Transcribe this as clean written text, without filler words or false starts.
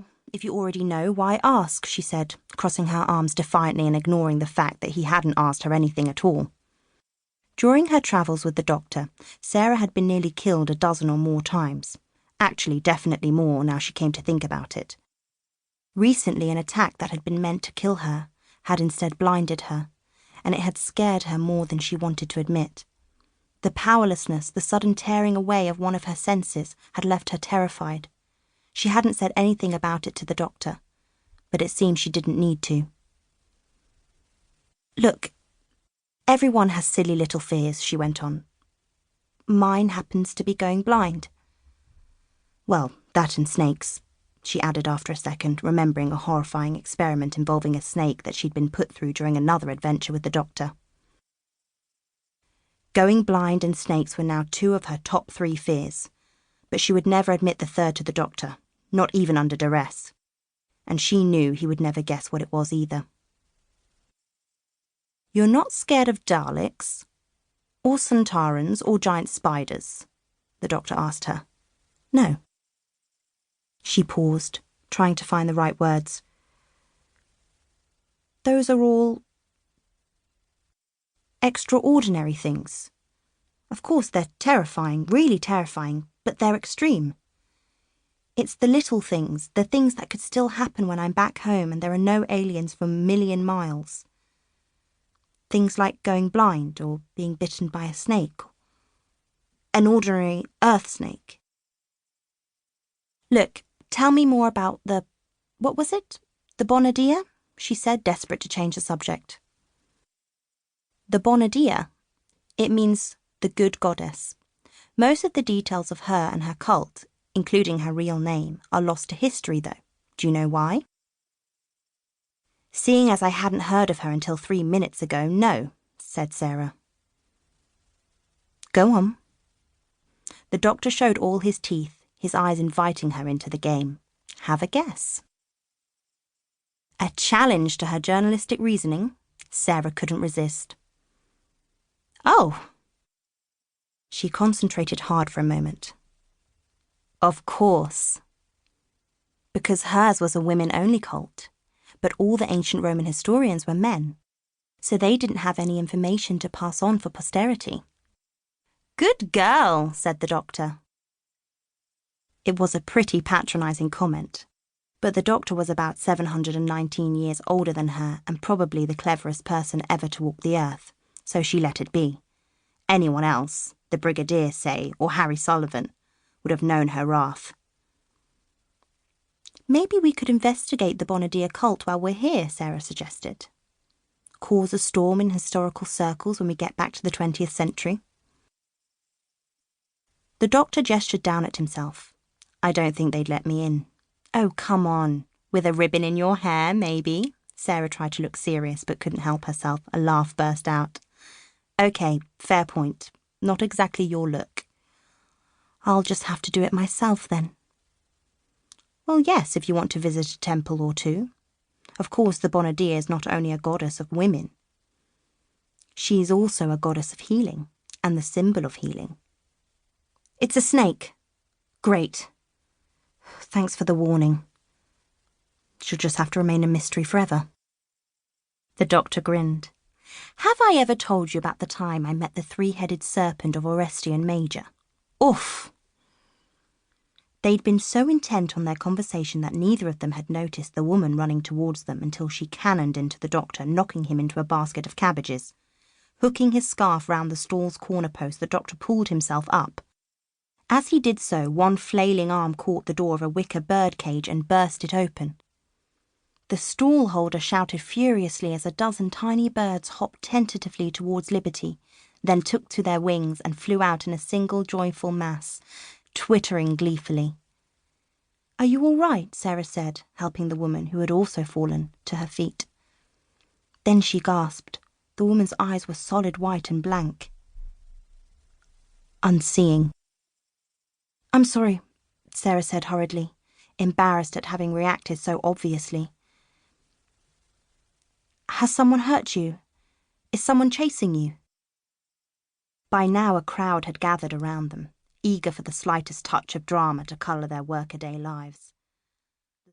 Well, if you already know, why ask, she said, crossing her arms defiantly and ignoring the fact that he hadn't asked her anything at all. During her travels with the doctor, Sarah had been nearly killed a dozen or more times. Actually, definitely more, now she came to think about it. Recently, an attack that had been meant to kill her had instead blinded her, and it had scared her more than she wanted to admit. The powerlessness, the sudden tearing away of one of her senses, had left her terrified. She hadn't said anything about it to the doctor, but it seemed she didn't need to. Look, everyone has silly little fears, she went on. Mine happens to be going blind. Well, that and snakes, she added after a second, remembering a horrifying experiment involving a snake that she'd been put through during another adventure with the doctor. Going blind and snakes were now 2 of her top 3 fears, but she would never admit the third to the doctor, not even under duress. And she knew he would never guess what it was either. You're not scared of Daleks, or Centaurans, or giant spiders? The doctor asked her. No. She paused, trying to find the right words. Those are all extraordinary things. Of course, they're terrifying, really terrifying, but they're extreme. It's the little things, the things that could still happen when I'm back home and there are no aliens for a million miles. Things like going blind or being bitten by a snake. An ordinary earth snake. Look, tell me more about what was it? The Bonadea? She said, desperate to change the subject. The Bonadea? It means the good goddess. Most of the details of her and her cult, including her real name, are lost to history, though. Do you know why? Seeing as I hadn't heard of her until 3 minutes ago, no, said Sarah. Go on. The doctor showed all his teeth, his eyes inviting her into the game. Have a guess. A challenge to her journalistic reasoning, Sarah couldn't resist. Oh! She concentrated hard for a moment. Of course. Because hers was a women-only cult, but all the ancient Roman historians were men, so they didn't have any information to pass on for posterity. Good girl, said the doctor. It was a pretty patronising comment, but the doctor was about 719 years older than her and probably the cleverest person ever to walk the earth, so she let it be. Anyone else, the Brigadier, say, or Harry Sullivan, would have known her wrath. Maybe we could investigate the Bonadea cult while we're here, Sarah suggested. Cause a storm in historical circles when we get back to the 20th century. The doctor gestured down at himself. I don't think they'd let me in. Oh, come on. With a ribbon in your hair, maybe? Sarah tried to look serious but couldn't help herself. A laugh burst out. OK, fair point. Not exactly your look. I'll just have to do it myself, then. Well, yes, if you want to visit a temple or 2. Of course, the Bonadea is not only a goddess of women. She is also a goddess of healing, and the symbol of healing. It's a snake. Great. Thanks for the warning. She'll just have to remain a mystery forever. The doctor grinned. Have I ever told you about the time I met the 3-headed serpent of Orestian Major? Oof! They'd been so intent on their conversation that neither of them had noticed the woman running towards them until she cannoned into the doctor, knocking him into a basket of cabbages. Hooking his scarf round the stall's corner post, the doctor pulled himself up. As he did so, one flailing arm caught the door of a wicker bird cage and burst it open. The stall holder shouted furiously as a dozen tiny birds hopped tentatively towards liberty, then took to their wings and flew out in a single joyful mass, twittering gleefully. Are you all right? Sarah said, helping the woman, who had also fallen, to her feet. Then she gasped. The woman's eyes were solid white and blank. Unseeing. I'm sorry, Sarah said hurriedly, embarrassed at having reacted so obviously. Has someone hurt you? Is someone chasing you? By now a crowd had gathered around them, eager for the slightest touch of drama to colour their workaday lives.